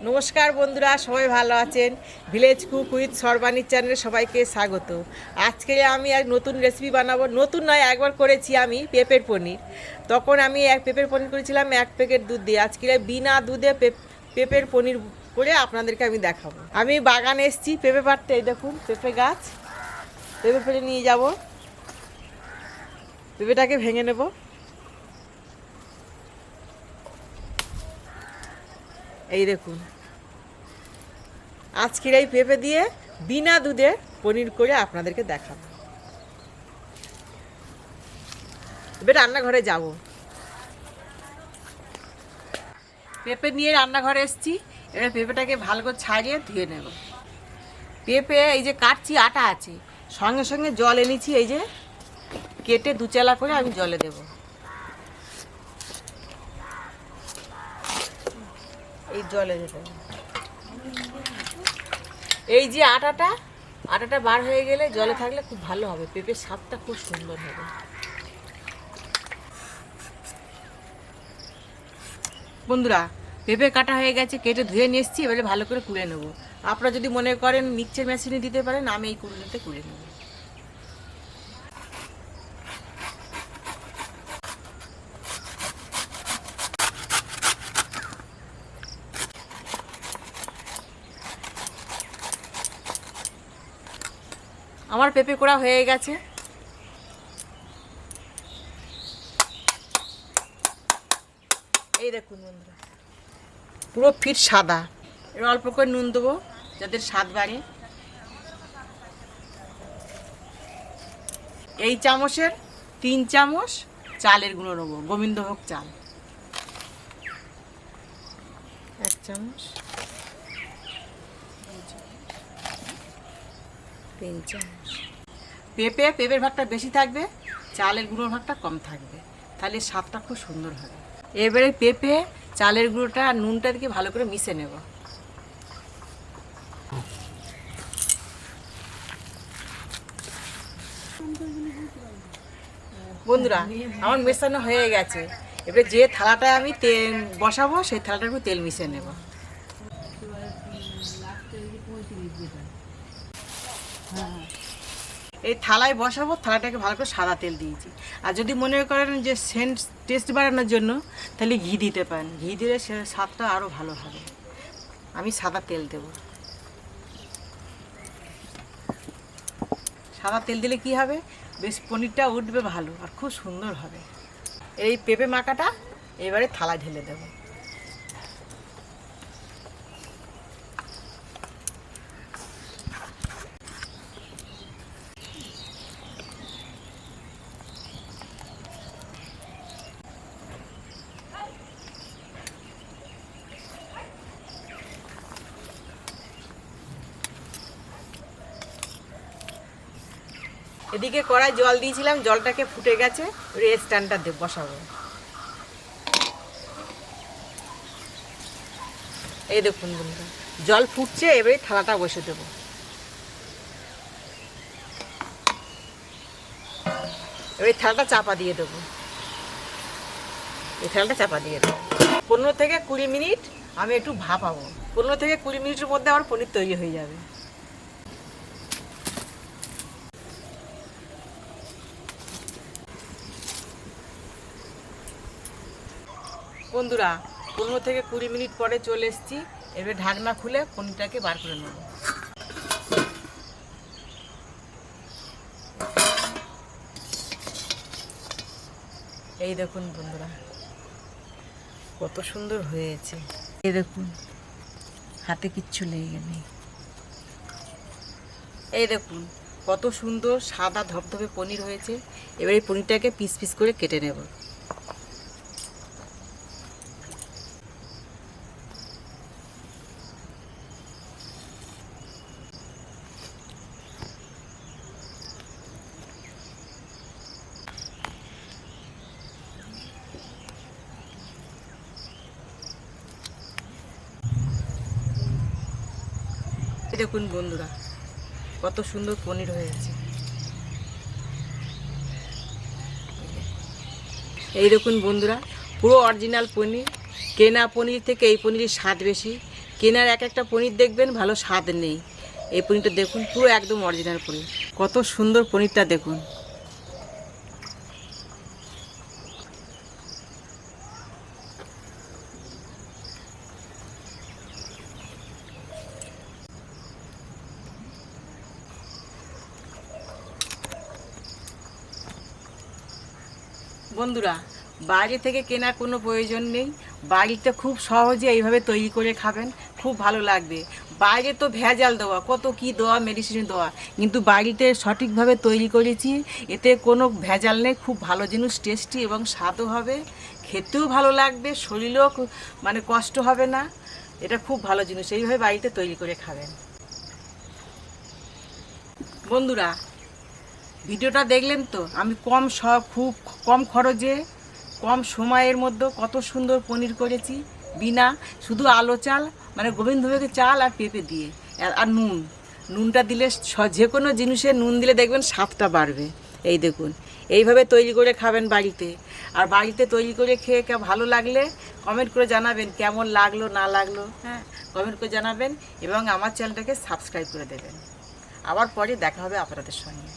নমস্কার বন্ধুরা, সবাই ভালো আছেন? ভিলেজ কুক উইথ সর্বাণীর চ্যানেলে সবাইকে স্বাগত। আজকে আমি এক নতুন রেসিপি বানাবো। নতুন নয়, একবার করেছি আমি পেঁপের পনির। তখন আমি পেঁপের পনির করেছিলাম 1 প্যাকেট দুধ দিয়ে। আজকে বিনা দুধে পেঁপের পনির করে আপনাদেরকে আমি দেখাবো। আমি বাগানে এসেছি পেঁপে পাড়তে। এই দেখুন পেঁপে গাছ, পেঁপে পেড়ে নিয়ে যাব। পেঁপেটাকে ভেঙে নেব। এই দেখুন, আজকের এই পেঁপে দিয়ে বিনা দুধে পনির করে আপনাদেরকে দেখাবো। এবার রান্নাঘরে যাব। পেঁপে নিয়ে রান্নাঘরে এসেছি। এবার পেঁপেটাকে ভালো করে ছাড়িয়ে ধুয়ে নেব। পেঁপে এই যে কাটছি, আটা আছে, সঙ্গে সঙ্গে জল এনেছি। এই যে কেটে দুচেলা করে আমি জলে দেব। এই জলে দেব। এই যে আটাটা বার হয়ে গেলে জলে থাকলে খুব ভালো হবে, পেঁপের স্বাদটা খুব সুন্দর হবে। বন্ধুরা, পেঁপে কাটা হয়ে গেছে, কেটে ধুয়ে নিয়ে এসেছি। এবারে ভালো করে কুড়ে নেব। আপনারা যদি মনে করেন মিক্সচার মেশিনে দিতে পারেন, আমি এই কুড়িতে কুড়ে নেব। আমার পেঁপে কোড়া হয়ে গেছে। এই দেখুন বন্ধুরা, পুরো ফিট সাদা। এর অল্প করে নুন দেবো যাতে স্বাদ বাড়ে। এই চামচের 3 চামচ চালের গুঁড়ো নেবো, গোবিন্দভোগ চাল। 1 চামচ, 3 চামচ। পেঁপের ভাগটা বেশি থাকবে, চালের গুঁড়োর ভাগটা কম থাকবে, তাহলে স্বাদটা খুব সুন্দর হবে। এবারে পেঁপে, চালের গুঁড়োটা আর নুনটা দিয়ে ভালো করে মিশে নেব। বন্ধুরা, আমার মেশানো হয়ে গেছে। এবারে যে থালাটায় আমি তেল বসাবো, সেই থালাটার উপর তেল মিশিয়ে নেব। এই থালায় বসাবো, থালাটাকে ভালো করে সাদা তেল দিয়েছি। আর যদি মনে করেন যে সেন্ট টেস্ট বাড়ানোর জন্য, তাহলে ঘি দিতে পারেন। ঘি দিলে সে স্বাদটা আরও ভালো হবে। আমি সাদা তেল দেব। সাদা তেল দিলে কি হবে, বেশ পনিরটা উঠবে ভালো আর খুব সুন্দর হবে। এই পেঁপে মাখাটা এবারে থালায় ঢেলে দেব। এদিকে কড়াই জল দিয়েছিলাম, জলটাকে ফুটে গেছে। স্ট্যান্ডটা বসাবো। এই দেখুন বন্ধুরা, জল ফুটছে। এবারে থালাটা বসে দেব। এবারে থালাটা চাপা দিয়ে দেবো। এই থালাটা চাপা দিয়ে দেবো। 15 থেকে 20 মিনিট আমি একটু ভাপাবো। 15 থেকে 20 মিনিটের মধ্যে আমার পনির তৈরি হয়ে যাবে। বন্ধুরা, 15 থেকে 20 মিনিট পরে চলে এসেছি। এবার ঢাকনা খুলে পনিরটাকে বার করে নেব। এই দেখুন বন্ধুরা, কত সুন্দর হয়েছে। এই দেখুন, হাতে কিচ্ছু লেগে নেই। এই দেখুন কত সুন্দর সাদা ধবধবে পনির হয়েছে। এবার এই পনিরটাকে পিস পিস করে কেটে নেব। দেখুন বন্ধুরা, কত সুন্দর পনির হয়েছে। এই দেখুন বন্ধুরা, পুরো অরিজিনাল পনির। কেনা পনির থেকে এই পনিরের স্বাদ বেশি, কেনার এক একটা পনির দেখবেন ভালো স্বাদ নেই। এই পনিরটা দেখুন, পুরো একদম অরিজিনাল পনির। কত সুন্দর পনিরটা দেখুন। বন্ধুরা, বাইরে থেকে কেনার কোনো প্রয়োজন নেই। বাড়িতে খুব সহজে এইভাবে তৈরি করে খাবেন, খুব ভালো লাগবে। বাইরে তো ভেজাল দেওয়া, কত কি দেওয়া, মেডিসিন দেওয়া, কিন্তু বাড়িতে সঠিকভাবে তৈরি করেছি, এতে কোনো ভেজাল নেই। খুব ভালো জিনিস, টেস্টি এবং স্বাদও হবে, খেতেও ভালো লাগবে, শরীরেও মানে কষ্ট হবে না। এটা খুব ভালো জিনিস, এইভাবে বাড়িতে তৈরি করে খাবেন। বন্ধুরা, ভিডিওটা দেখলেন তো, আমি খুব কম খরচে কম সময়ের মধ্যে কত সুন্দর পনির করেছি। বিনা শুধু আলো চাল, মানে গোবিন্দভোগের চাল আর পেঁপে দিয়ে, আর নুনটা দিলে যে কোনো জিনিসে নুন দিলে দেখবেন স্বাদটা বাড়বে। এই দেখুন, এইভাবে তৈরি করে খাবেন বাড়িতে। আর বাড়িতে তৈরি করে খেয়ে ভালো লাগলে কমেন্ট করে জানাবেন কেমন লাগলো না লাগলো। হ্যাঁ, কমেন্ট করে জানাবেন এবং আমার চ্যানেলটাকে সাবস্ক্রাইব করে দেবেন। আবার পরে দেখা হবে আপনাদের সঙ্গে।